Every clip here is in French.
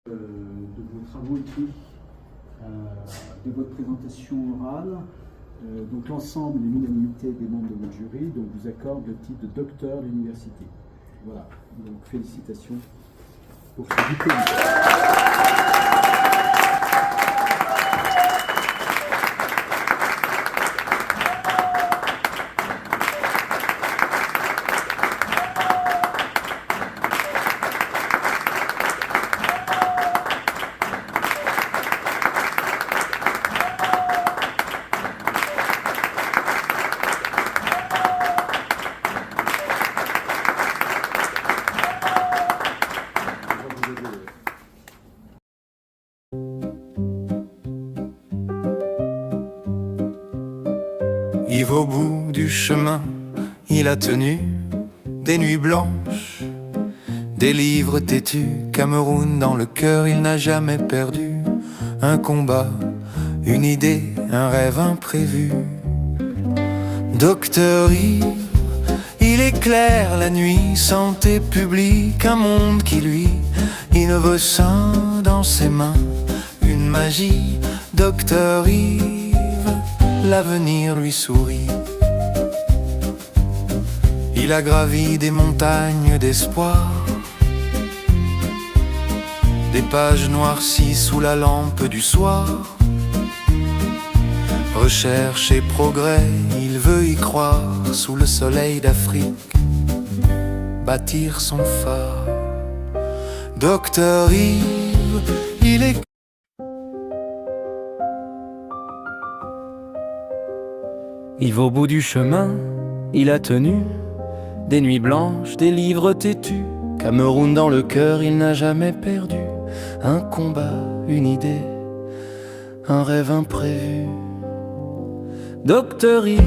De vos travaux écrits, de votre présentation orale. Donc l'ensemble et l'unanimité des membres de votre jury donc, vous accorde le titre de docteur de l'université. Voilà, donc félicitations pour ce diplôme. Yves au bout du chemin, il a tenu des nuits blanches, des livres têtus, Cameroun dans le cœur, il n'a jamais perdu un combat, une idée, un rêve imprévu. Docteur Yves, il éclaire la nuit, santé publique, un monde qui lui innove sain dans ses mains, une magie. Docteur Yves, l'avenir lui sourit. Il a gravi des montagnes d'espoir, des pages noircies sous la lampe du soir. Recherche et progrès, il veut y croire, sous le soleil d'Afrique, bâtir son phare. Docteur Yves, il est Yves au bout du chemin, il a tenu des nuits blanches, des livres têtus, Cameroun dans le cœur, il n'a jamais perdu un combat, une idée, un rêve imprévu. Docteur Yves,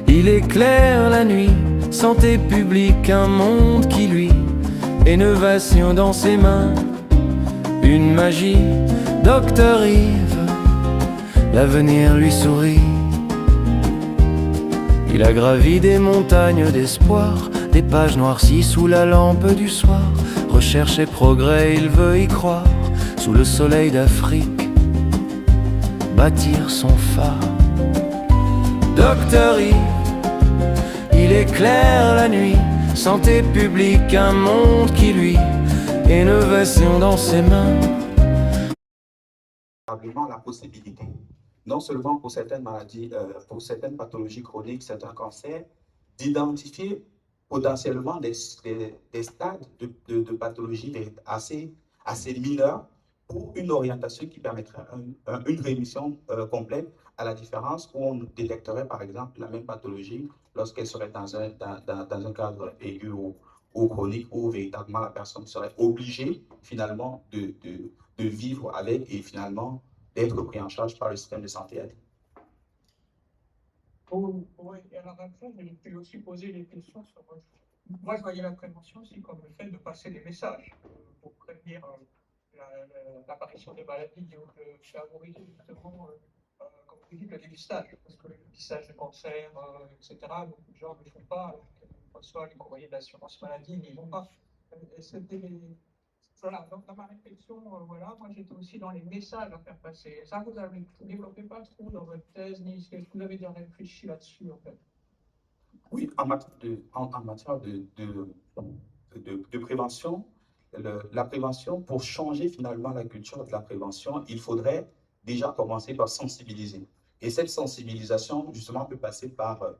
il éclaire la nuit, santé publique, un monde qui lui, innovation dans ses mains, une magie. Docteur Yves, l'avenir lui sourit. Il a gravi des montagnes d'espoir, des pages noircies sous la lampe du soir. Recherche et progrès, il veut y croire, sous le soleil d'Afrique, bâtir son phare. Docteur Yves, il éclaire la nuit, santé publique, un monde qui lui, innovation dans ses mains. Probablement la possibilité, non seulement pour certaines maladies, pour certaines pathologies chroniques, certains cancers, d'identifier potentiellement des stades de pathologie assez mineurs pour une orientation qui permettrait une rémission complète, à la différence où on détecterait par exemple la même pathologie lorsqu'elle serait dans un cadre aigu ou chronique, où véritablement la personne serait obligée finalement de vivre avec et finalement d'être pris en charge par le système de santé. Oui, et alors après, je pu aussi poser des questions sur. Moi, je voyais la prévention aussi comme le fait de passer des messages pour prévenir l'apparition des maladies, donc favoriser justement, comme vous dites, le dépistage, parce que le dépistage de cancer, etc., beaucoup de gens ne le font pas, alors qu'ils reçoivent les courriers de l'assurance maladie, mais ils vont pas. Voilà, donc dans ma réflexion, voilà, moi j'étais aussi dans les messages à faire passer. Ça, vous ne développez pas trop dans votre thèse, ni est-ce que vous avez déjà réfléchi là-dessus, en fait? Oui, en matière de prévention, la prévention, pour changer finalement la culture de la prévention, il faudrait déjà commencer par sensibiliser. Et cette sensibilisation, justement, peut passer par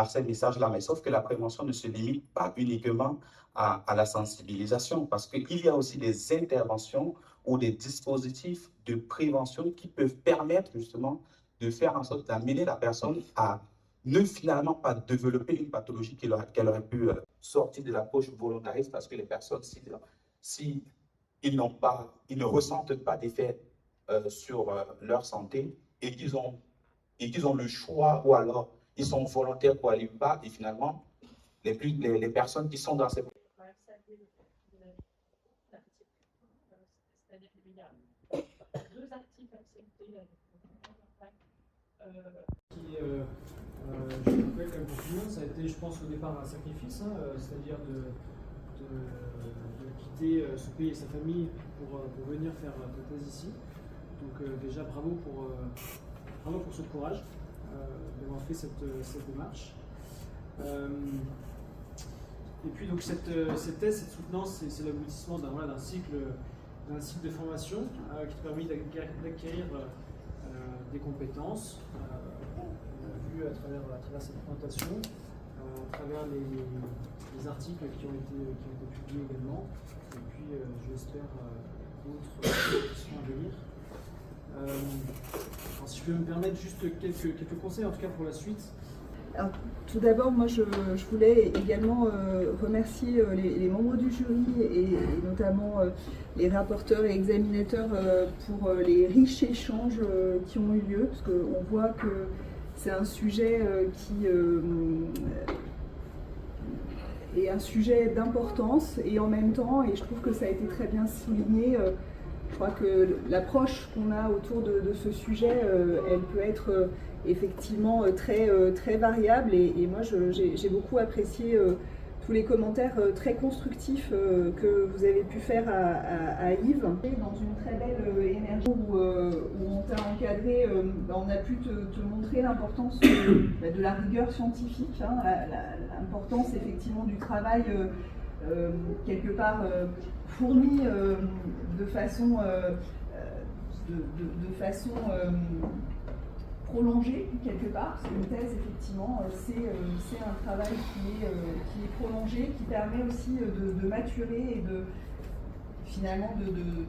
ces messages-là. Mais sauf que la prévention ne se limite pas uniquement à la sensibilisation, parce qu'il y a aussi des interventions ou des dispositifs de prévention qui peuvent permettre justement de faire en sorte d'amener la personne à ne finalement pas développer une pathologie qu'elle aurait pu sortir de la poche volontariste, parce que les personnes, si ils ne ressentent pas d'effet sur leur santé et qu'ils ont le choix, ou alors ils sont volontaires pour aller pas, et finalement, les personnes qui sont dans ces... C'est-à-dire qu'il y a deux actifs acceptés je trouvais que pour tout le monde, ça a été, je pense, au départ un sacrifice, c'est-à-dire de de quitter son pays et sa famille pour venir faire ta thèse ici. Donc déjà bravo pour ce courage d'avoir fait cette démarche. Et puis donc cette thèse, cette soutenance, c'est l'aboutissement d'un cycle de formation qui te permet d'acquérir des compétences. On a vu à travers cette présentation, à travers les articles qui ont été publiés également, et puis je l'espère d'autres qui seront à venir. Alors, si je peux me permettre juste quelques conseils, en tout cas pour la suite. Alors, tout d'abord, moi je voulais également remercier les membres du jury et notamment les rapporteurs et examinateurs pour les riches échanges qui ont eu lieu, parce qu'on voit que c'est un sujet qui est un sujet d'importance et en même temps, et je trouve que ça a été très bien souligné, je crois que l'approche qu'on a autour de ce sujet, elle peut être effectivement très variable et moi j'ai beaucoup apprécié tous les commentaires très constructifs que vous avez pu faire à Yves. Dans une très belle énergie où on t'a encadré, on a pu te montrer l'importance de la rigueur scientifique, hein, l'importance effectivement du travail quelque part fourni de façon prolongée quelque part, parce qu'une thèse effectivement c'est un travail qui est prolongé, qui permet aussi de maturer et finalement de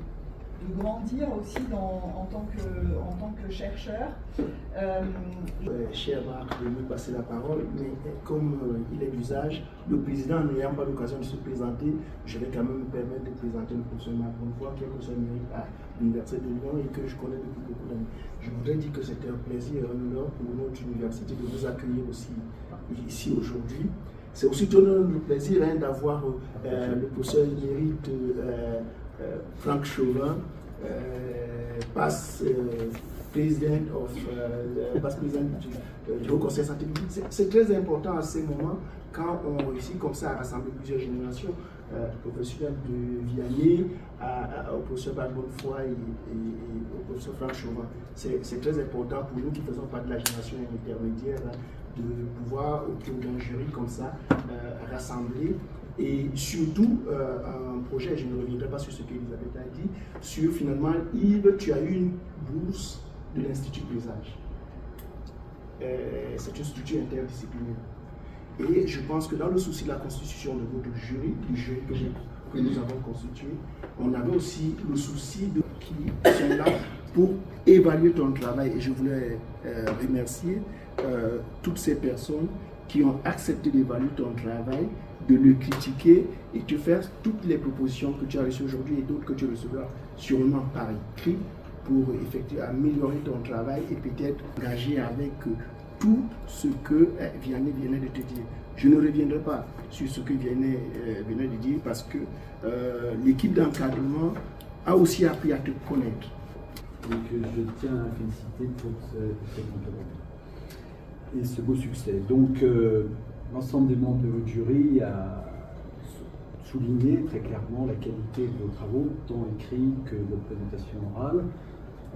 grandir aussi en tant que chercheur. Cher Marc, de me passer la parole, mais comme il est d'usage, le président n'ayant pas l'occasion de se présenter, je vais quand même me permettre de présenter le professeur Marc Bonnefoy, qui est professeur émérite à l'Université de Lyon et que je connais depuis beaucoup d'années. Je voudrais dire que c'était un plaisir et un honneur pour notre université de vous accueillir aussi ici aujourd'hui. C'est aussi un plaisir d'avoir le professeur émérite Franck Chauvin, past président du Haut Conseil scientifique. C'est très important à ces moments quand on réussit comme ça à rassembler plusieurs générations, professionnels de Vianney, au professeur Marc Bonnefoy et au professeur Franck Chauvin. C'est très important pour nous qui faisons partie de la génération intermédiaire de pouvoir autour d'un jury comme ça rassembler. Et surtout, un projet, je ne reviendrai pas sur ce qu'Elisabeth a dit, sur finalement, Yves, tu as eu une bourse de l'Institut Paysage. C'est une structure interdisciplinaire. Et je pense que dans le souci de la constitution de votre jury, du jury que nous avons constitué, on avait aussi le souci de qui sont là pour évaluer ton travail. Et je voulais remercier toutes ces personnes qui ont accepté d'évaluer ton travail, de le critiquer et de faire toutes les propositions que tu as reçues aujourd'hui et d'autres que tu recevras sûrement par écrit pour effectivement améliorer ton travail et peut-être engager avec tout ce que Vianney venait de te dire. Je ne reviendrai pas sur ce que Vianney venait de dire parce que l'équipe d'encadrement a aussi appris à te connaître. Donc je tiens à féliciter pour cette encadrement et ce beau succès. Donc l'ensemble des membres de votre jury a souligné très clairement la qualité de vos travaux, tant écrits que de votre présentation orale.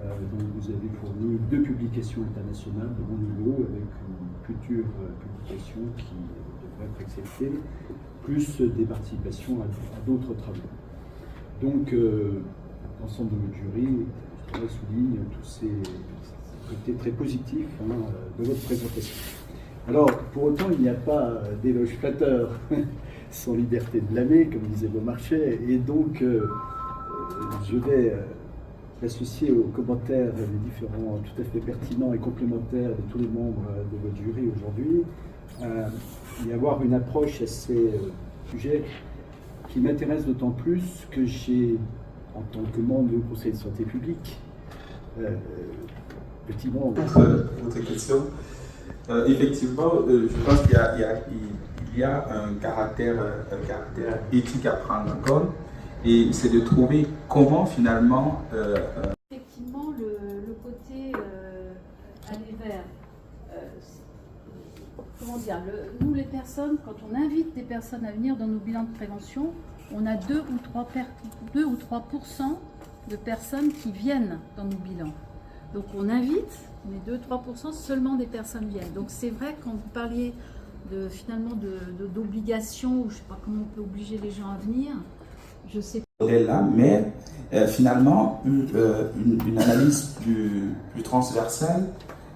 Donc vous avez fourni 2 publications internationales de bon niveau avec une future publication qui devrait être acceptée, plus des participations à d'autres travaux. Donc l'ensemble de votre jury souligne tous ces côtés très positifs de votre présentation. Alors, pour autant, il n'y a pas d'éloge flatteur sans liberté de blâmer, comme disait Beaumarchais, et donc je vais associer aux commentaires les différents tout à fait pertinents et complémentaires de tous les membres de votre jury aujourd'hui, et avoir une approche à ces sujets qui m'intéresse d'autant plus que j'ai, en tant que membre du Conseil de santé publique, petit membre. Votre question. Effectivement, je pense qu'il y a un caractère éthique à prendre en compte et c'est de trouver comment finalement... Effectivement, le côté aller vers... comment dire, nous les personnes, quand on invite des personnes à venir dans nos bilans de prévention, on a 2 ou 3% de personnes qui viennent dans nos bilans. Donc on invite, mais 2-3% seulement des personnes viennent. Donc c'est vrai, quand vous parliez finalement d'obligation, ou je ne sais pas comment on peut obliger les gens à venir, je sais pas. Là, mais finalement, une analyse plus transversale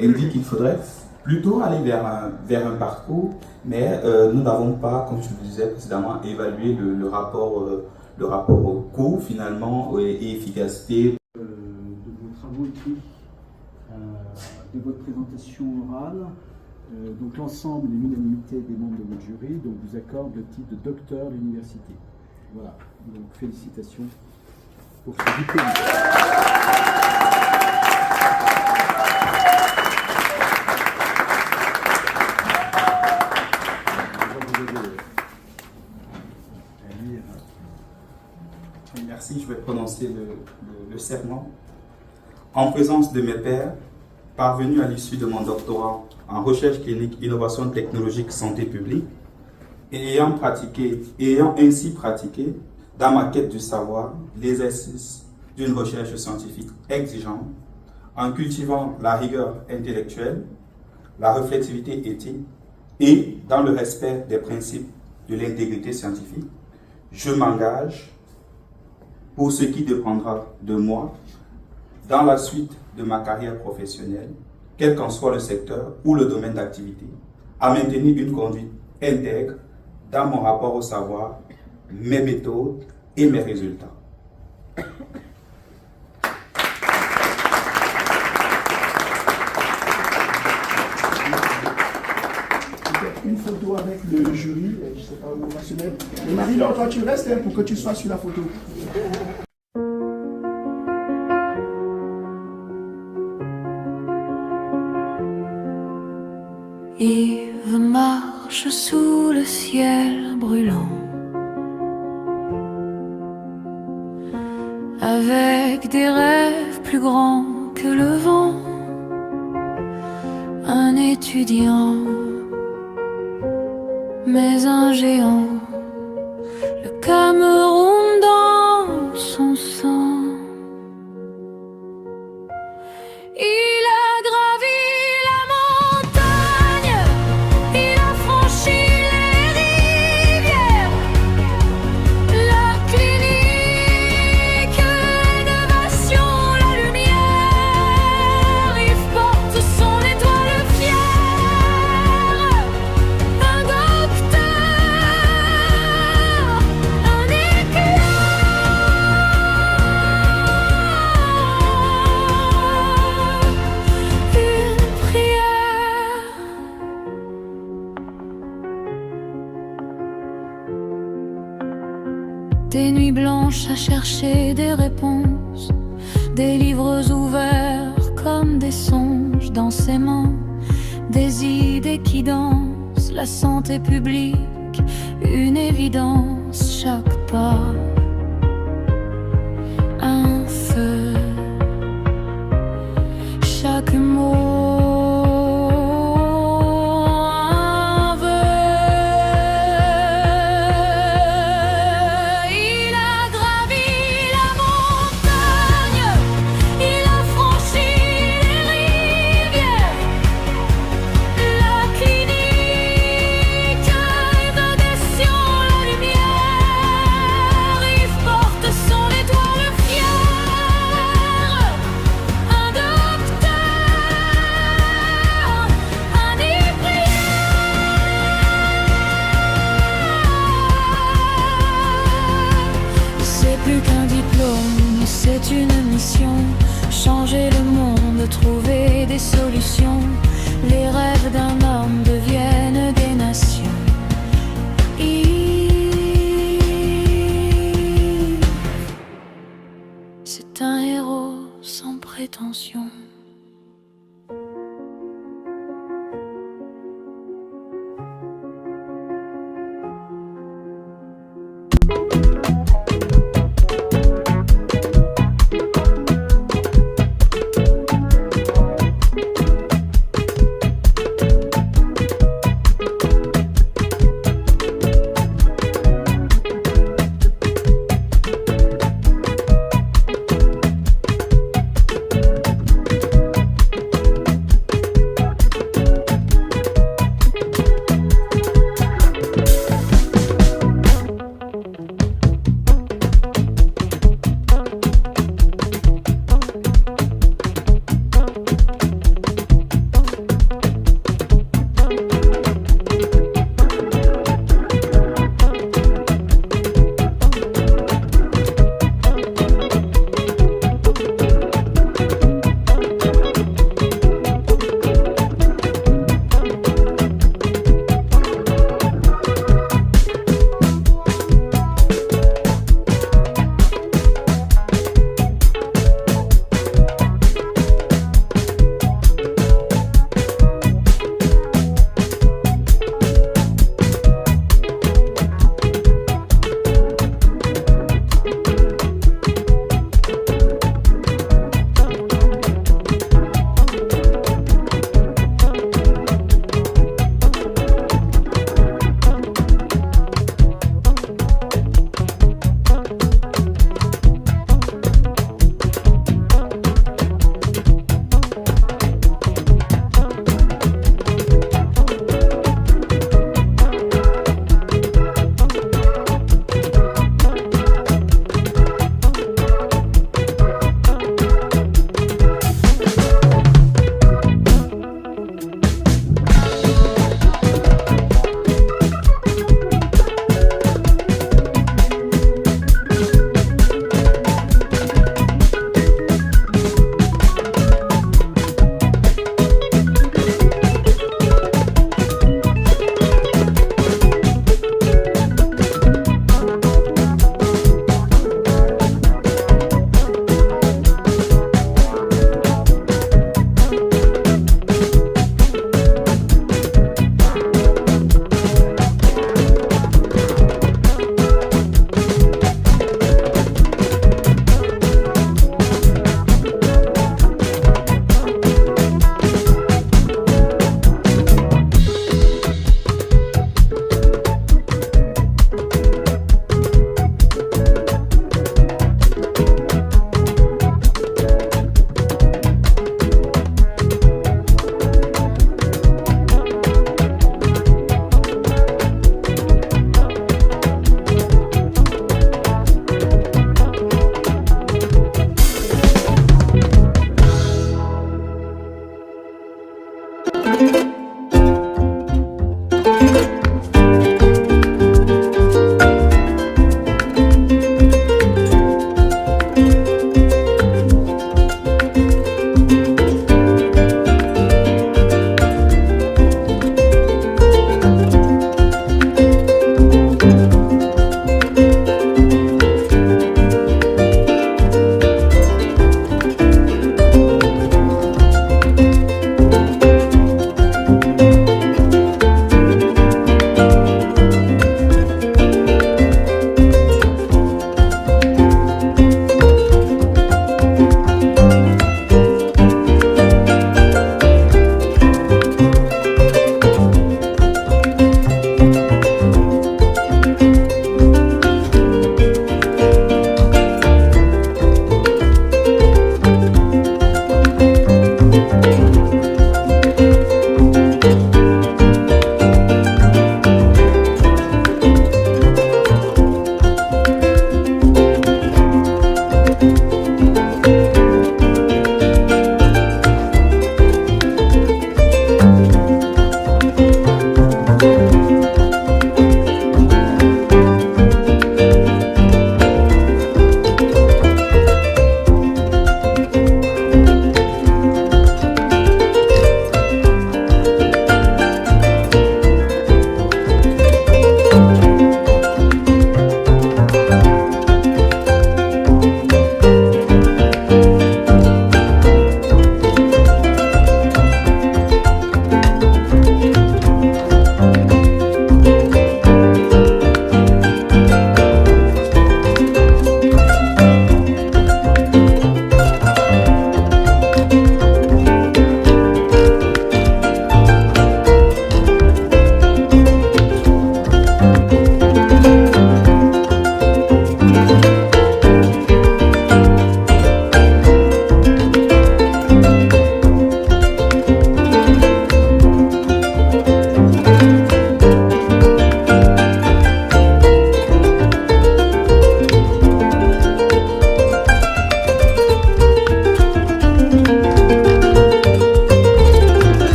indique qu'il faudrait plutôt aller vers un parcours, mais nous n'avons pas, comme je vous disais précédemment, évalué le rapport au coût finalement et efficacité. De vos travaux écrits, de votre présentation orale, donc l'ensemble et l'unanimité des membres de votre jury donc vous accordent le titre de docteur de l'université. Voilà, donc félicitations pour ce diplôme. Merci, je vais prononcer le serment. En présence de mes pairs, parvenus à l'issue de mon doctorat en recherche clinique, innovation technologique, santé publique, et ayant ainsi pratiqué, dans ma quête du savoir, l'exercice d'une recherche scientifique exigeante, en cultivant la rigueur intellectuelle, la réflexivité éthique et dans le respect des principes de l'intégrité scientifique, je m'engage pour ce qui dépendra de moi dans la suite de ma carrière professionnelle, quel qu'en soit le secteur ou le domaine d'activité, à maintenir une conduite intègre dans mon rapport au savoir, mes méthodes et mes résultats. Une photo avec le jury, je ne sais pas où on va se mettre. Mais Marie-Laure, toi tu restes pour que tu sois sur la photo. Yves marche sous le ciel brûlant, avec des rêves plus grands que le vent. Un étudiant, mais un géant, le Cameroun dans son sang. Il a gravi la montagne, il a franchi les rivières, la clinique, l'innovation, la lumière. Il porte son étoile fière, un docteur, un éclat. Une prière. Des nuits blanches à chercher des réponses, des livres ouverts comme des songes dans ses mains, des idées qui dansent, la santé publique, une évidence, chaque pas, un feu, chaque mot, un vœu. Il a gravi la montagne, il a franchi les rivières, la clinique, l'évasion, la lumière. Il porte son étoile fière, un docteur, un éprière. C'est plus qu'un diplôme, c'est une mission. Changer le monde, trouver des solutions. Les rêves d'un homme deviennent des nations. Yves, c'est un héros sans prétention.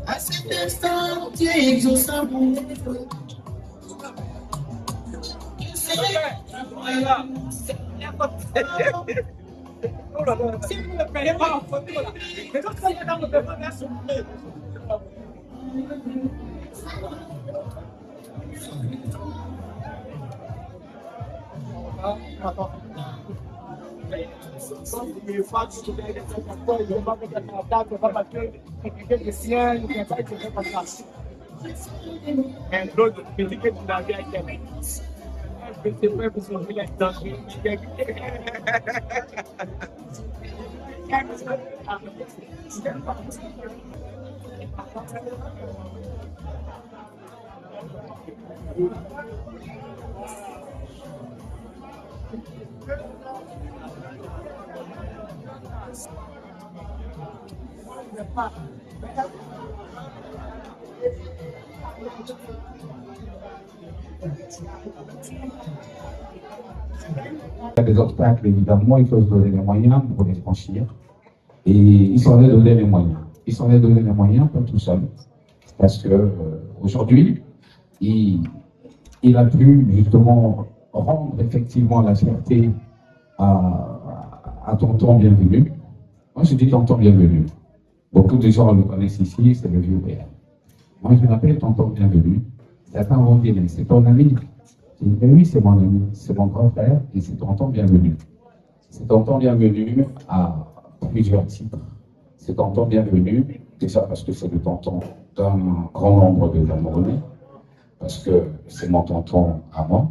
À cet instant, tu es exaucant pour nous. Si vous ne payez pas en photo, là, mais quand vous êtes dans le paiement, là, s'il vous plaît. Il y a des obstacles, évidemment, il faut se donner les moyens pour les franchir. Et il s'en est donné les moyens. Il s'en est donné les moyens, pas tout seul. Parce que aujourd'hui, il a pu justement rendre effectivement la fierté à Tonton Bienvenu. Moi, je dis Tonton Bienvenu. Beaucoup de gens le connaissent ici, c'est le vieux père. Moi, je l'appelle Tonton Bienvenu. Certains vont dire, mais c'est ton ami. Je dis, mais oui, c'est mon ami, c'est mon grand frère et c'est Tonton Bienvenu. C'est Tonton Bienvenu à plusieurs titres. C'est Tonton Bienvenu, déjà parce que c'est le tonton d'un grand nombre de Camerounais, parce que c'est mon tonton à moi.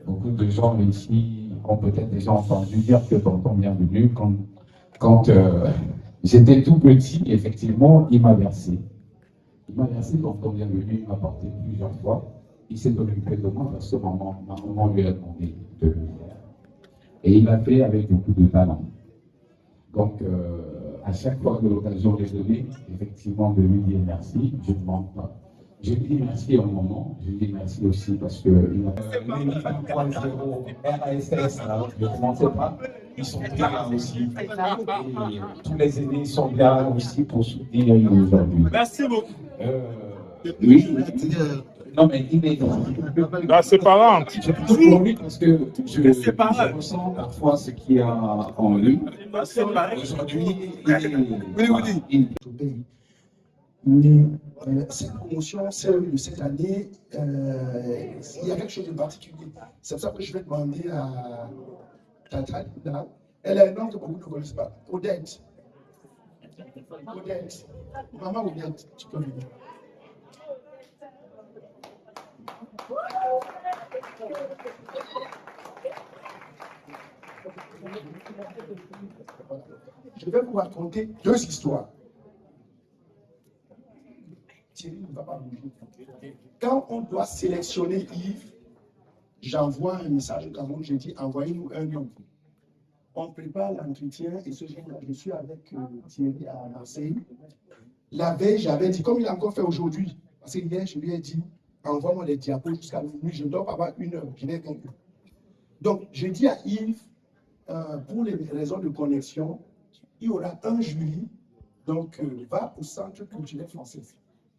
Beaucoup de gens ici ont peut-être déjà entendu dire que Tonton Bienvenu, quand j'étais tout petit, effectivement, il m'a versé. Il m'a versé, Tonton Bienvenu, il m'a porté plusieurs fois. Il s'est occupé de moi parce que ma maman lui a demandé de le faire. Et il l'a fait avec beaucoup de talent. Donc, à chaque fois que l'occasion est donnée, effectivement, de lui dire merci, je ne manque pas. Je lui dis merci au moment, je lui dis merci aussi parce que il m'a Léni 1.0, RASS, ne commencez pas, ils sont bien là aussi. Et tous les aînés sont bien là aussi pour soutenir aujourd'hui. Merci beaucoup. Oui. Non, mais il est la séparante. Je peux pour lui parce que je ressens parfois ce qu'il y a en lui. Aujourd'hui, cette promotion, celle de cette année, il y a quelque chose de particulier. C'est pour ça que je vais demander à Tata Linda. Elle a un nom que beaucoup ne connaissent pas. Odette. Odette. Maman Odette, tu peux venir. Je vais vous raconter deux histoires. Thierry ne va pas bouger. Quand on doit sélectionner Yves, j'envoie un message au Cameroun, je dis envoyez-nous un nom. On prépare l'entretien et ce jour-là, je suis avec Thierry à Marseille. La veille, j'avais dit, comme il a encore fait aujourd'hui, parce que hier, je lui ai dit, envoie-moi les diapos jusqu'à minuit, je ne dois pas avoir une heure, je n'ai qu'un peu. Donc, je dis à Yves, pour les raisons de connexion, il y aura un jury, donc va au Centre culturel français,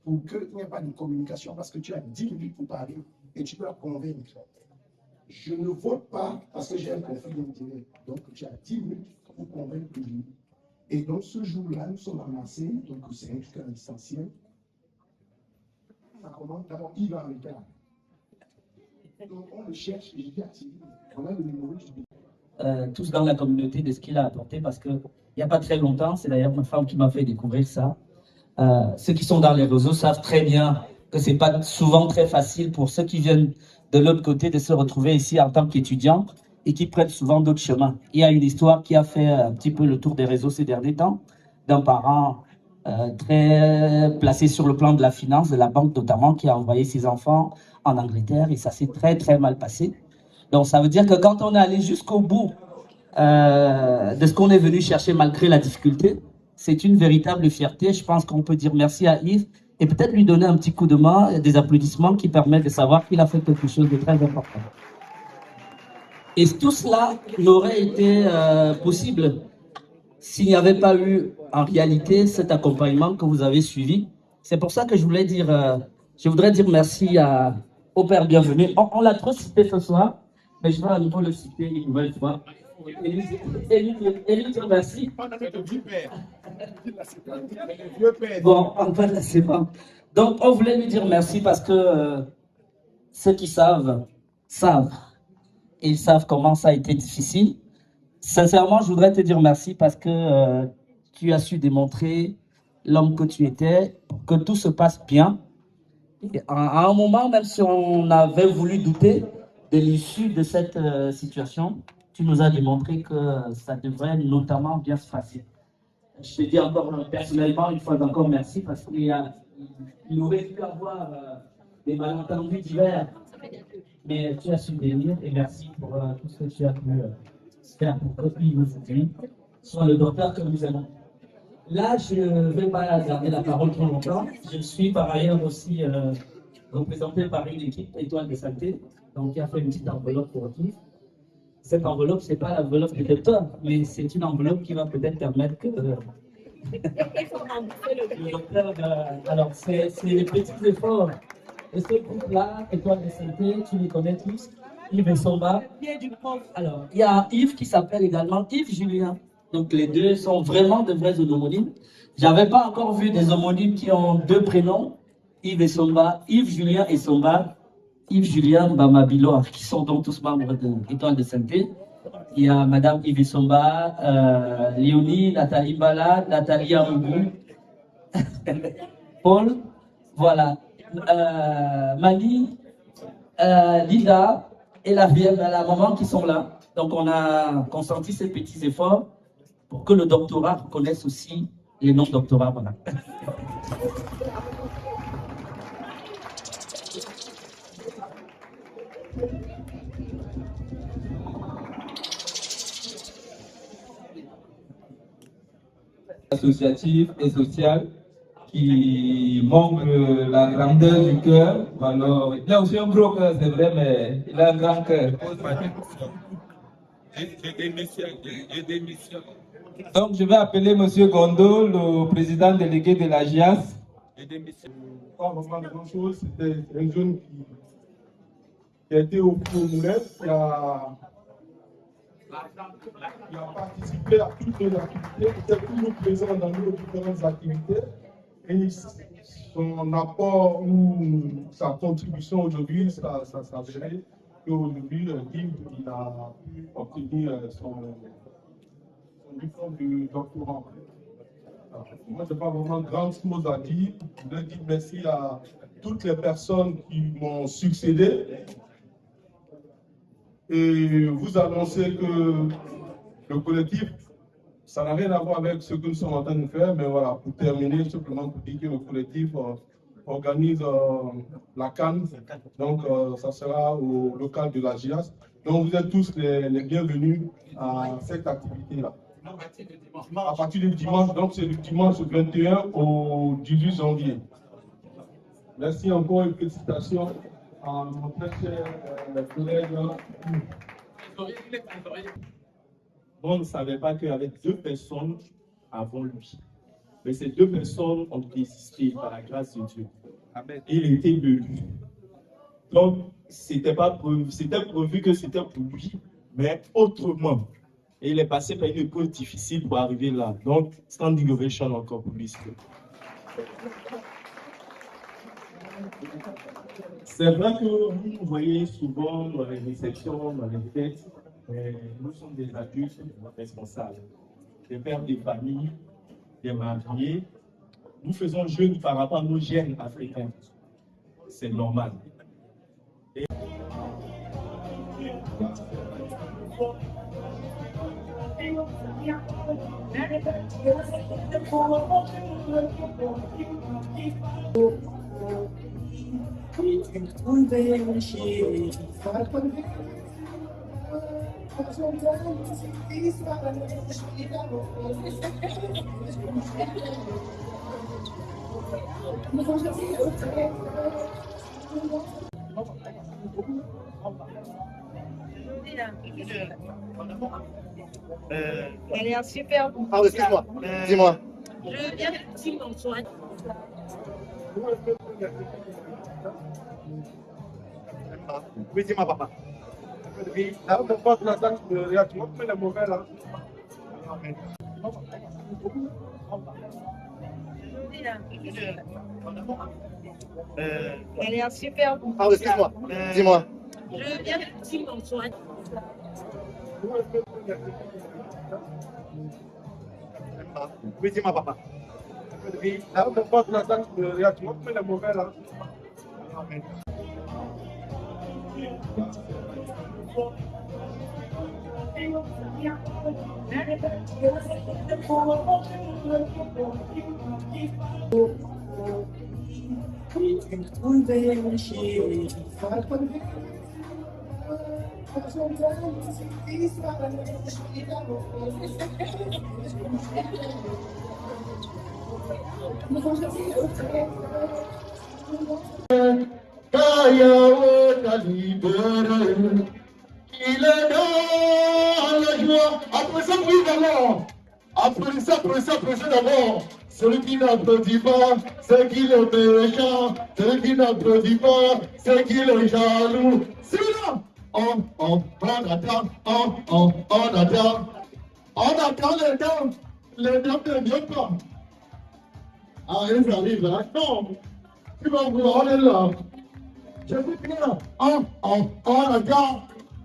pour qu'il n'y ait pas de communication, parce que tu as 10 minutes pour parler et tu dois convaincre. Je ne vote pas parce que j'ai un conflit d'intérêt, donc tu as 10 minutes pour convaincre le jury. Et donc, ce jour-là, nous sommes à Marseille, donc c'est un truc essentiel. Ça commence d'abord, il va en retard. Donc, on le cherche, et je dis à Thierry, on a le numéro du tous dans la communauté de ce qu'il a apporté, parce qu'il n'y a pas très longtemps, c'est d'ailleurs ma femme qui m'a fait découvrir ça. Ceux qui sont dans les réseaux savent très bien que ce n'est pas souvent très facile pour ceux qui viennent de l'autre côté de se retrouver ici en tant qu'étudiants et qui prennent souvent d'autres chemins. Il y a une histoire qui a fait un petit peu le tour des réseaux ces derniers temps, d'un parent très placé sur le plan de la finance, de la banque notamment, qui a envoyé ses enfants en Angleterre et ça s'est très très mal passé. Donc ça veut dire que quand on est allé jusqu'au bout de ce qu'on est venu chercher malgré la difficulté, c'est une véritable fierté. Je pense qu'on peut dire merci à Yves et peut-être lui donner un petit coup de main, des applaudissements qui permettent de savoir qu'il a fait quelque chose de très important. Et tout cela n'aurait été possible s'il n'y avait pas eu en réalité cet accompagnement que vous avez suivi. C'est pour ça que je voudrais dire merci au Père Bienvenu. On l'a trop cité ce soir, mais je vais à nouveau le citer une nouvelle fois. Et lui dire merci. Bon, en fait, c'est pas. Donc, on voulait lui dire merci parce que ceux qui savent. Ils savent comment ça a été difficile. Sincèrement, je voudrais te dire merci parce que tu as su démontrer l'homme que tu étais, que tout se passe bien. Et à un moment, même si on avait voulu douter de l'issue de cette situation, tu nous as démontré que ça devrait notamment bien se passer. Je te dis encore personnellement, une fois encore, merci parce qu'il aurait pu avoir des malentendus divers. Mais tu as su venir et merci pour tout ce que tu as pu faire pour que aujourd'hui soit le docteur que nous aimons. Là, je ne vais pas garder la parole trop longtemps. Je suis par ailleurs aussi représenté par une équipe Étoile de Santé, donc qui a fait une petite enveloppe pour tous. Cette enveloppe, ce n'est pas l'enveloppe du docteur, mais c'est une enveloppe qui va peut-être permettre que le docteur. Alors, c'est les petits efforts. Et ce groupe-là, Étoile de Santé, tu les connais tous, Yves et Somba. Alors, il y a Yves qui s'appelle également Yves Julien. Donc, les deux sont vraiment de vrais homonymes. Je n'avais pas encore vu des homonymes qui ont deux prénoms, Yves et Somba, Yves Julien et Somba, Yves Julien Bamabiloa, qui sont donc tous membres de l'Étoile de Santé. Il y a Madame Yves et Somba, Léonie, Nathalie Bala, Nathalie Arougou, Paul, voilà. Mani, Lila et la maman qui sont là. Donc on a consenti ces petits efforts pour que le doctorat reconnaisse aussi les noms doctorats. Voilà. Associatif et social qui montre la grandeur du cœur. Alors, il a aussi un gros cœur, c'est vrai, mais il a un grand cœur. Donc, je vais appeler M. Gondo, le président délégué de la GIAS. Pas vraiment grand-chose, c'était un jeune qui a été au moulin, qui a participé à toutes les activités, qui était toujours présent dans nos différentes activités. Et son apport ou sa contribution aujourd'hui, ça s'avérait qu'aujourd'hui, il a pu obtenir son diplôme de doctorat. Moi, je n'ai pas vraiment grand chose à dire. Je voudrais dire merci à toutes les personnes qui m'ont succédé. Et vous annoncez que le collectif, ça n'a rien à voir avec ce que nous sommes en train de faire, mais voilà, pour terminer, simplement pour dire que le collectif organise la CAN, donc ça sera au local de la GIAS. Donc vous êtes tous les bienvenus à cette activité-là. À partir du dimanche, donc c'est le dimanche 21 au 18 janvier. Merci encore et félicitations à mon très cher collègue. On ne savait pas qu'il y avait deux personnes avant lui. Mais ces deux personnes ont désisté par la grâce de Dieu. Il était élu. Donc, c'était prévu que c'était pour lui, mais autrement. Et il est passé par une épreuve difficile pour arriver là. Donc, standing ovation encore pour lui. C'est vrai que vous voyez souvent dans les réceptions, dans les fêtes, nous sommes des adultes responsables, des pères de famille, des mariés. Nous faisons jeunes par rapport à nos gènes africains. C'est normal. Et... Elle est un super bon. Ah oui, excuse-moi. Dis-moi. Je viens de Tim dans son. Oui, dis-moi, papa. Oui, là, on passe la date de réaction, mais la mauvaise là. Elle est un super bon. Ah oui, excuse-moi. Dis-moi. Je viens de Tim dans son. Oui, dis-moi, papa. Oui, là, on passe la date de réaction, mais la mauvaise là. Il est dans la joie. Applaudissez oui d'abord. Applaudissez d'abord. Celui qui n'applaudit pas, c'est qu'il est méchant. Celui qui n'applaudit pas, c'est qu'il est jaloux. C'est là. On attend, on attend. On attend les dents ne viennent pas. Ah, ils arrivent là. Non. Tu vas voir, on est là. Je dis bien, on attend.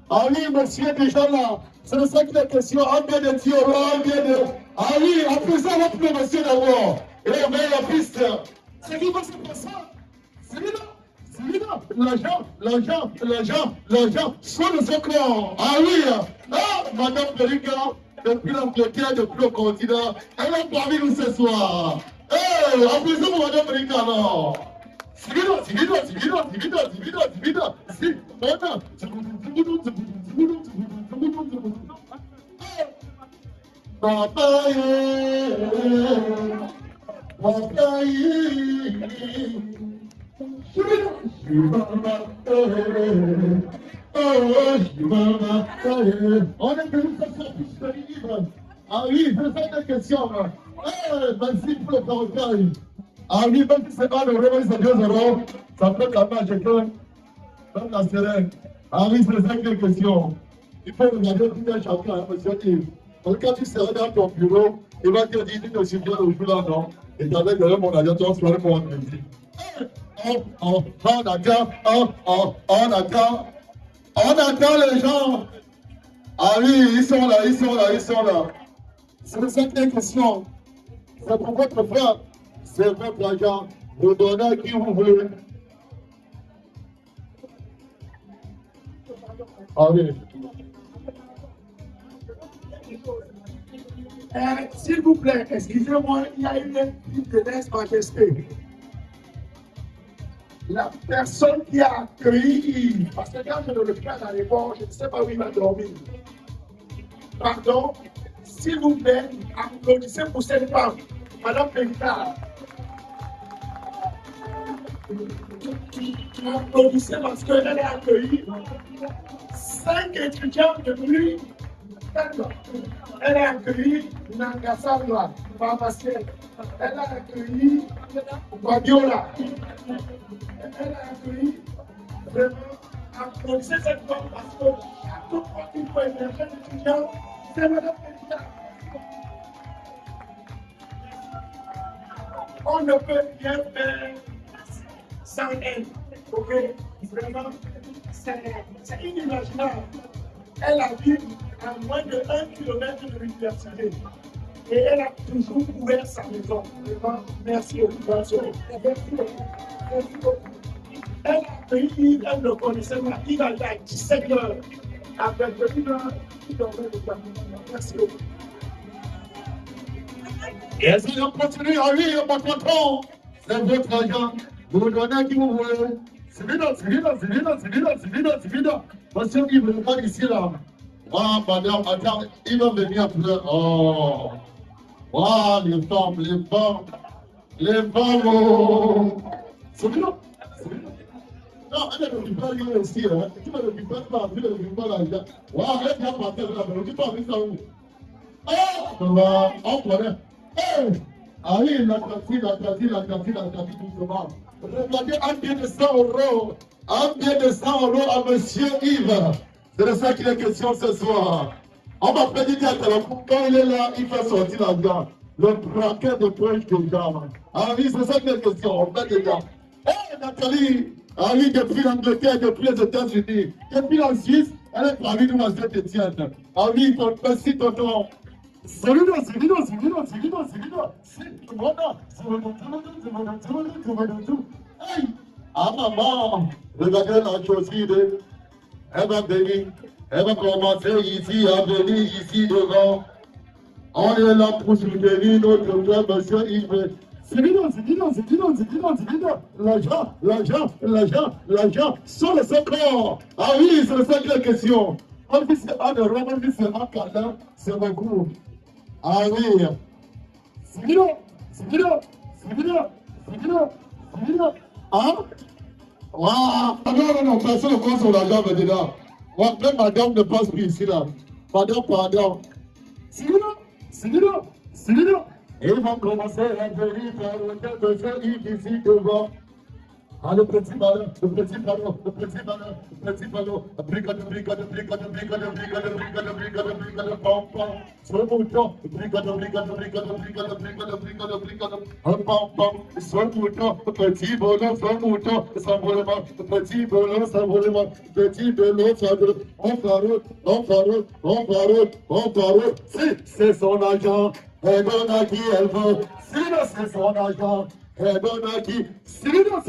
Ah oui, monsieur, déjà là, c'est ça qui est la question. On vient de dire, on vient de. Ah oui, en plus, ça va plus, monsieur, d'abord. Et on met la piste. C'est qui va se passer? C'est là. L'argent, soit le second. Ah oui, madame Perika, depuis l'Angleterre, depuis le continent, elle a parmi nous ce soir. Applaudissez pour madame Perika, alors. On est venu faire ça livre. Ah oui, je fais des questions. Merci pour le parocaille. Ah oui, même si c'est pas le vrai, c'est 2 euros. Ça peut la main à quelqu'un. Même la sirène. Ah oui, c'est ça les questions. Il faut regarder tout un chacun, monsieur Yves. Donc quand tu seras dans ton bureau, il va te dire, tu te souviens au jour là, non? Et tu avais donné mon agent, tu vas se faire mon crédit. On attend les gens. Ah oui, ils sont là. C'est ça les questions. C'est pour votre frère. C'est votre argent. Vous donnez à qui vous voulez. Ah oui. S'il vous plaît, excusez-moi, il y a une petite déesse majesté. La personne qui a accueilli, parce que quand je le regarde à l'époque, je ne sais pas où il va dormir. Pardon, s'il vous plaît, applaudissez pour cette femme, Madame Perika. Applaudissez parce qu'elle a accueilli 5 étudiants de plus. Elle a accueilli Nangasarwa, pharmacienne. Elle a accueilli Guardiola. Elle a accueilli vraiment. Applaudissez cette femme parce que à toute fois qu'il faut émerger l'étudiant, c'est Madame Perika. On ne peut rien faire sans elle. Ok? Vraiment, c'est inimaginable. Elle habite à moins de 1 km de l'université. Et elle a toujours ouvert sa maison. Vraiment, merci beaucoup. Elle a pris, elle ne connaissait pas. Il a été à 17 heures. Après 2 heures, il dormait le soir. Merci beaucoup. Et si on continue à vivre, mon content, c'est votre argent. Vous donnez à qui vous voulez. C'est évident. Monsieur qui me regarde ici là. Ah, madame, attends, il va venir après. Oh. Ah, les femmes. Oh. C'est bien. Non, elle ne récupère rien aussi. Hein. Tu ne récupères pas, tu ne récupères pas l'argent. Waouh, elle vient partir là, mais tu peux avec ça où? On connaît. Ah oui, la cantine, tout devant. Regardez un billet de 100 €. Un billet de 100 € à monsieur Yves. C'est de ça qu'il est question ce soir. On va prédire à téléphone. Quand il est là, il fait sortir l'argent. Le braquet de poche de gens. Ah oui, c'est ça qu'il est question. On fait dedans. Nathalie, ah oui, depuis l'Angleterre, depuis les États-Unis, depuis la Suisse, elle est parmi nous à Saint-Étienne. Ah oui, merci tonton. Salut, ah maman, regardez la chaussure. Elle va venir, elle va commencer ici, à venir ici devant. On est là pour soutenir notre frère, monsieur Yves. C'est bidon. L'argent, sur le secret. Ah oui, c'est ça qui est la question. On dit c'est un euro, on dit c'est un câlin, c'est beaucoup. Ah oui. C'est bidon. Hein? Waouh! Non, personne ne compte sur l'argent maintenant. Même madame ne passe plus ici là. Pardon. C'est bidon. Et ils vont commencer à venir par le monsieur Yves ici devant. Ah, le petit ballon. Brigade, pam, pam. Sur le mouton, brigade, pam, pam. Sur le mouton, petit ballon, sur le mouton, s'envolement, petit ballon, s'envolement, petit ballon, s'envolement. On parle. C'est son agent. Elle donne à qui elle veut. Sinon, c'est son agent. Elle donne à qui? C'est bidon.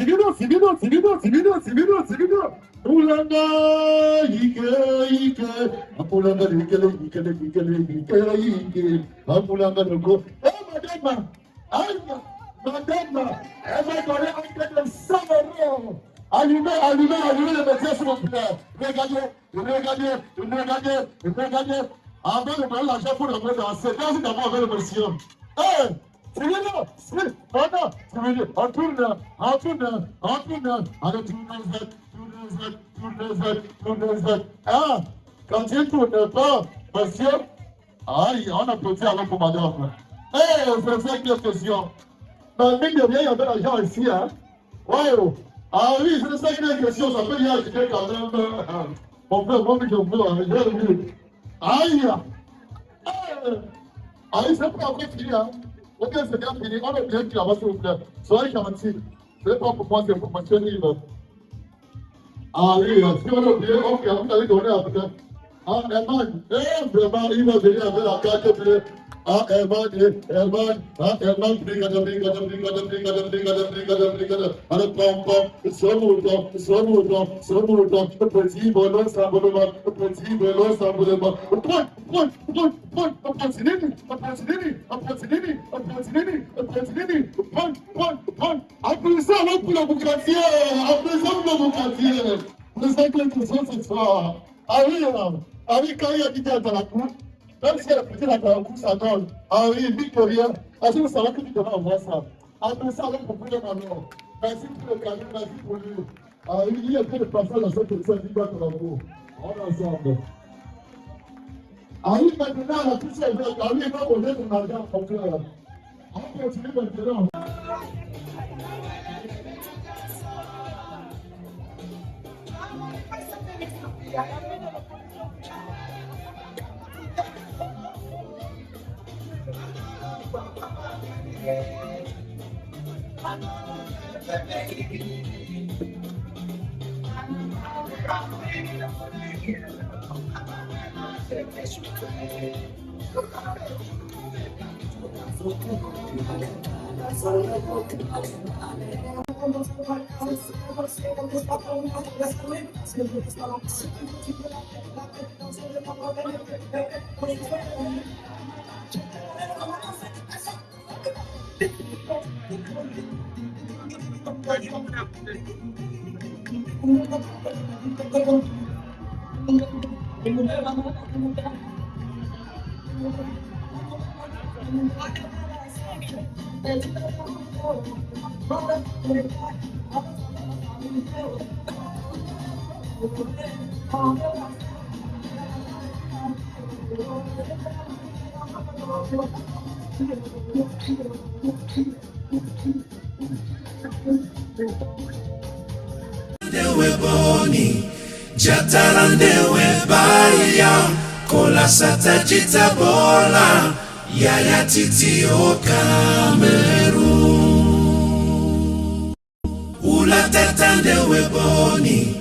Poulanga, yike. Poulanga, yike. Poulanga, logo. Madame. Elle va donner un peu de 100 €. Allumez le métier, s'il vous plaît. Regardez. Avant de donner l'argent pour le mettre dans cette danse d'abord avec le monsieur. C'est on tourne. Ah, quand il tourne pas, monsieur, aïe, on applaudit alors pour madame. C'est ça qui est question. Mais mine de rien, il y avait l'argent ici, hein. Wow. Ah oui, c'est ça qui est question, ça peut y acheter quand même. On peut voir que je veux, aïe, c'est pas encore fini, hein. Ok, c'est bien fini. On a bien qu'il avance, s'il vous plaît. Soyez gentil. C'est pas pour moi, c'est pour monsieur Yves. Ah oui, si on a oublié, ok, vous allez donner après. Ah, Herman, vraiment, il va venir avec la carte bleue. Ah, Herman, brigade. Alors, pom, sur le mouton, petit ballon, s'envolement. Point. Applaudissez alors pour le boucatier. C'est ça que les questions ce soir. Ah oui, quand il y a dit à la cour, même si elle a pété la cour, ça donne. Ah oui, Victoria, est-ce que vous savez que tu devrais avoir ça? Applaudissez alors pour le alors. Merci pour le cadeau, merci pour lui. Ah oui, il y a fait le passage à cette question qui doit te l'amour. On est ensemble. Ah oui, maintenant, la touche est verte. Ah oui, il va poser ton argent, mon frère. On continue maintenant. Dewe boni, jatarandewe baya, kola sata jita bola, yaya titi o Cameroon. Ula tatandewe boni,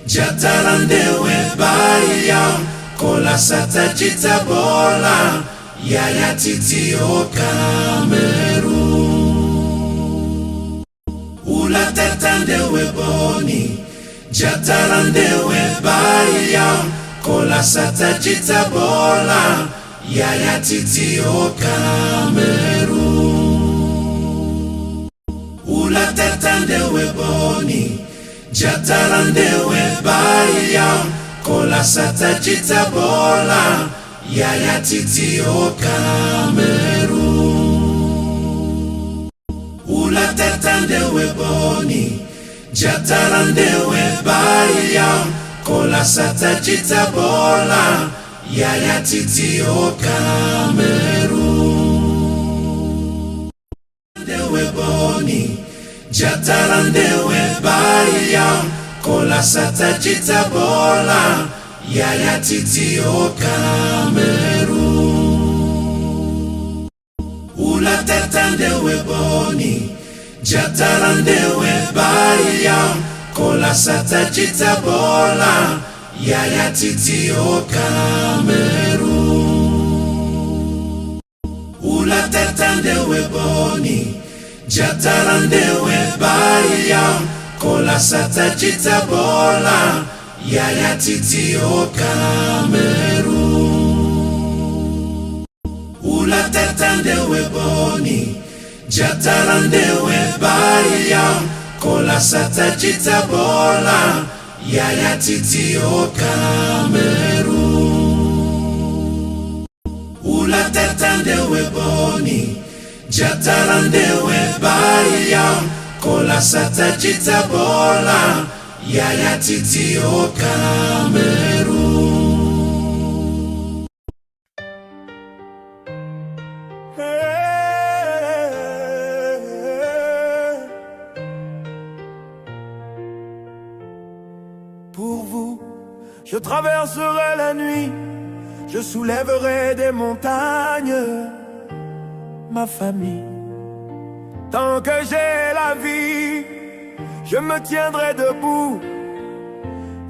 jatarandewe baya, kola sata jita bola, yaya titi o Cameroon. Ula tatandewe boni, jatarandewe baya, kola sata jita bola, yaya titi o Cameroon. Ula tatandewe boni, jatarandewe baya, kola sata jita bola, yaya titi o Cameroon. Ula tatandewe boni, jatarandewe baya, kola sata jita bola, yaya titi o Cameroon. Dewe boni, jatarandewe baya, kola sata jita bola, yaya titi o Cameroon. Ula tatandewe boni, jatarandewe baya, kola sata jita bola, yaya titi o Cameroon. Ula tatandewe boni, jatarandewe baya, kola sata jita bola, yaya titi o Cameroon. Ula tatandewe boni, jatarandewe baya, kola sata jita bola, yaya titi o Cameroon. Ula tatandewe boni, jatarandewe baya, kola sata jita bola, yaya titi o Cameroon. Pour vous, je traverserai la nuit, je soulèverai des montagnes, ma famille. Tant que j'ai la vie, je me tiendrai debout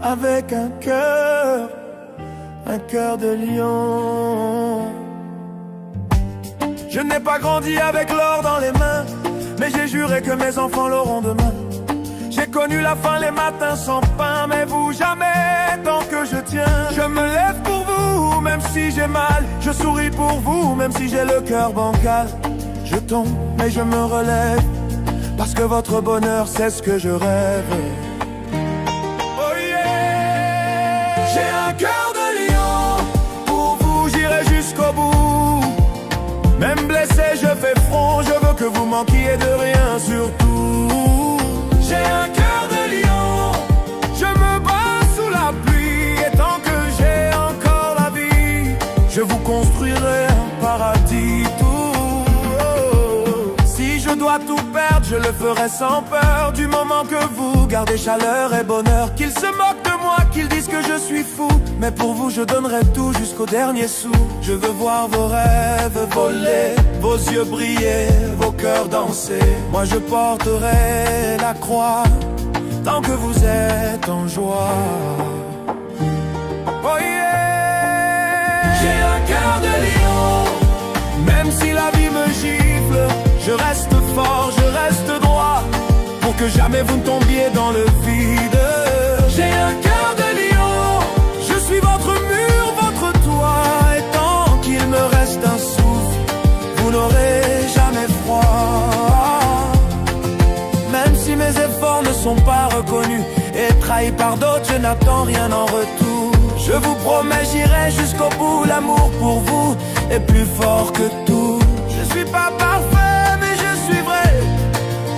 avec un cœur de lion. Je n'ai pas grandi avec l'or dans les mains, mais j'ai juré que mes enfants l'auront demain. J'ai connu la faim les matins sans pain, mais vous jamais tant que je tiens. Je me lève pour vous, même si j'ai mal. Je souris pour vous, même si j'ai le cœur bancal. Je tombe, mais je me relève, parce que votre bonheur, c'est ce que je rêve. Oh yeah! J'ai un cœur de lion, pour vous j'irai jusqu'au bout. Même blessé, je fais front, je veux que vous manquiez de rien surtout. J'ai un cœur de lion, je me bats sous la pluie. Et tant que j'ai encore la vie, je vous construirai un paradis tout. Si je dois tout perdre, je le ferai sans peur. Du moment que vous gardez chaleur et bonheur. Qu'ils se moquent de moi, qu'ils disent que je suis fou, mais pour vous je donnerai tout jusqu'au dernier sou. Je veux voir vos rêves voler, vos yeux briller, vos cœurs danser. Moi je porterai la croix, tant que vous êtes en joie. Oh yeah! J'ai un cœur de lion, même si la vie me gifle, je reste fort, je reste droit, pour que jamais vous ne tombiez dans le vide. J'ai un cœur de lion, je suis votre mur, votre toit. Et tant qu'il me reste un souffle, vous n'aurez jamais froid. Même si mes efforts ne sont pas reconnus et trahis par d'autres, je n'attends rien en retour. Je vous promets, j'irai jusqu'au bout. L'amour pour vous est plus fort que tout. Je suis pas parfait, mais je suis vrai.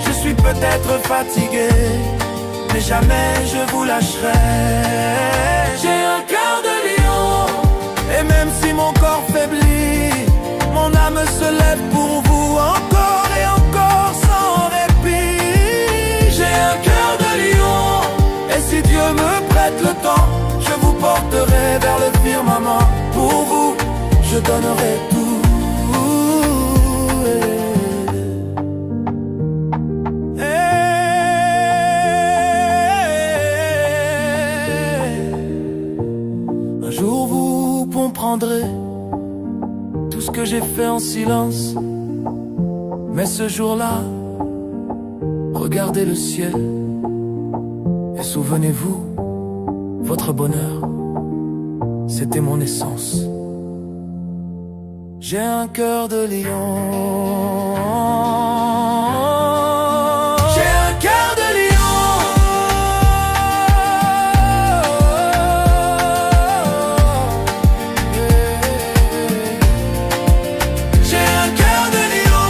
Je suis peut-être fatigué, mais jamais je vous lâcherai. J'ai un cœur de lion, et même si mon corps faiblit, mon âme se lève pour vous encore et encore sans répit. J'ai un cœur de lion, et si Dieu me prête le temps, je vous porterai vers le firmament. Pour vous, je donnerai tout. Un jour vous comprendrez tout ce que j'ai fait en silence. Mais ce jour-là, regardez le ciel et souvenez-vous, votre bonheur, c'était mon essence. J'ai un cœur de lion. J'ai un cœur de lion. J'ai un cœur de lion.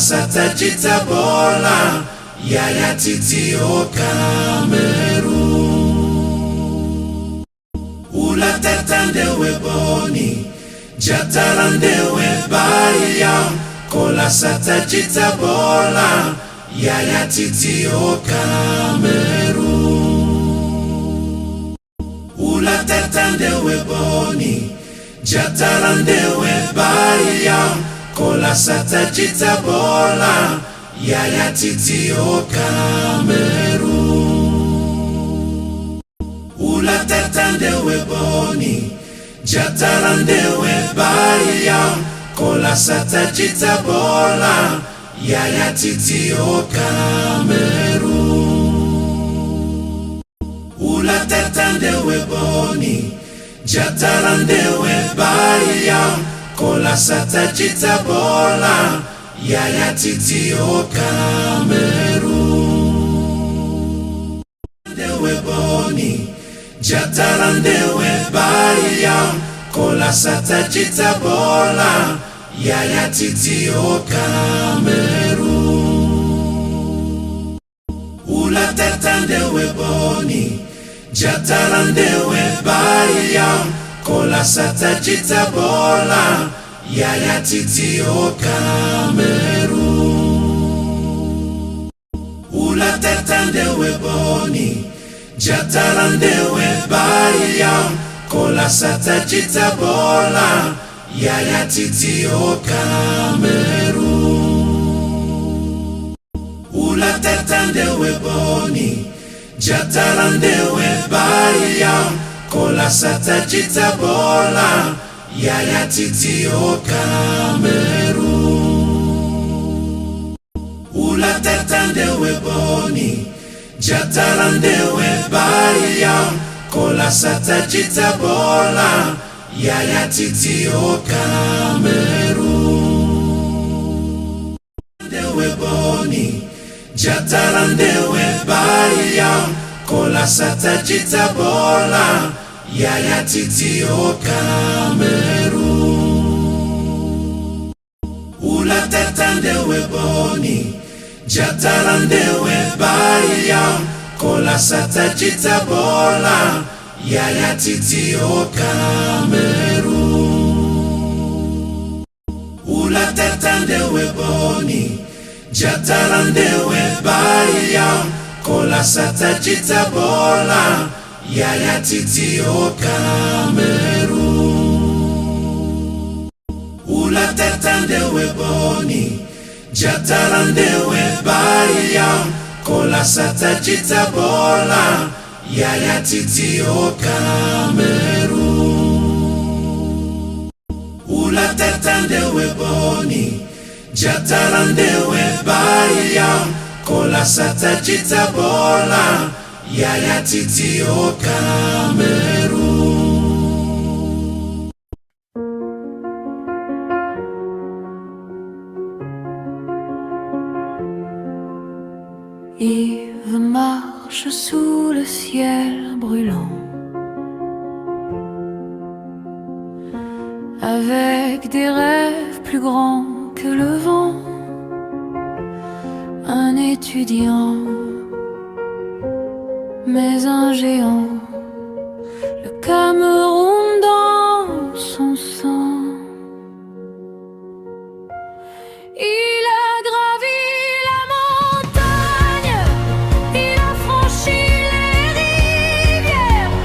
sata jitabola yaya titi o Cameroon. Ula tetande weboni jatarande webaya kola sata jitabola yaya titi o Cameroon. Ula tetande weboni jatarande webaya kola sata jitabola yaya titi o Cameroon. Ula tetande weboni jatarande webaya kola sata jitabola yaya titi o Cameroon. Ula tetande weboni jatarande webaya kola sata jitabola yaya titi o Cameroon. Weboni jatarande webaya kola sata jitabola yaya titi o Cameroon. Ula tetande weboni jatarande webaya kola sata jitabola yaya titi o Cameroon. Ula tetande weboni jatarande webaya kola sata jitabola yaya titi o Cameroon. Ula tetande weboni jatarande webaya kola sata jitabola yaya titi o Cameroon. Ula tetande weboni jatarande webaya kola sata jitabola yaya titi o Cameroon. Weboni jatarande webaya kola sata jitabola yaya titi o Cameroon. Ula tetande weboni jatarande webaya kola sata jitabola yaya titi o Cameroon. Ula tetande weboni jatarande webaya kola sata jitabola yaya titi o Cameroon. Ula tetande weboni jatarande webaya kola sata jitabola yaya titi o Cameroon. Ula tetande weboni jatarande webaya kola sata jitabola yaya titi o Cameroon. Yves marche sous le ciel brûlant, avec des rêves plus grands que le vent. Un étudiant, mais un géant, le Cameroun dans son sang. Il a gravi la montagne, il a franchi les rivières,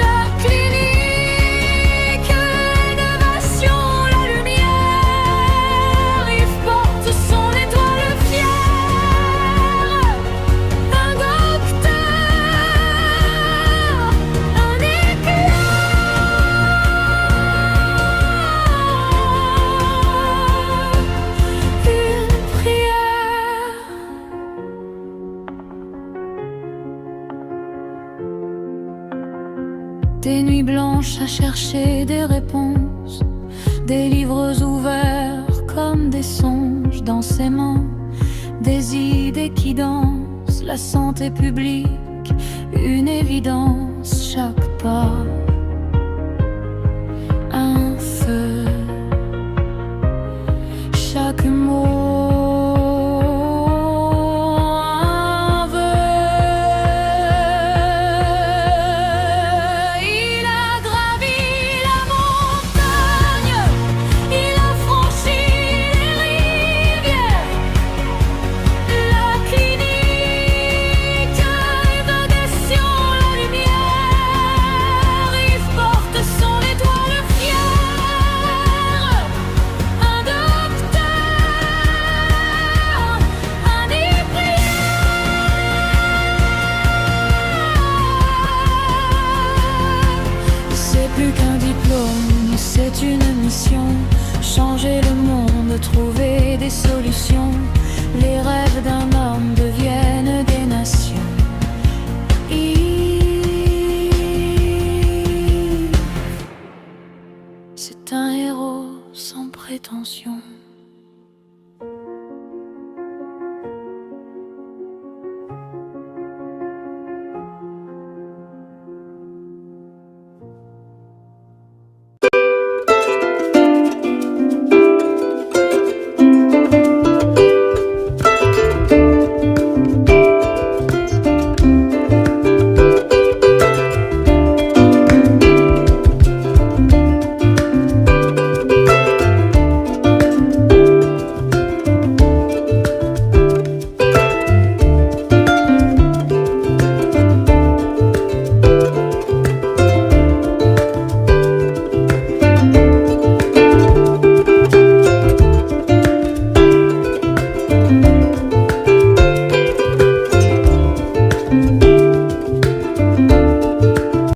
la clinique, l'innovation, la lumière. Il porte son étoile fière, un docteur, un éclat. Une prière. Des nuits blanches à chercher des réponses, des livres ouverts comme des songes dans ses mains, des idées qui dansent, la santé publique, une évidence, chaque pas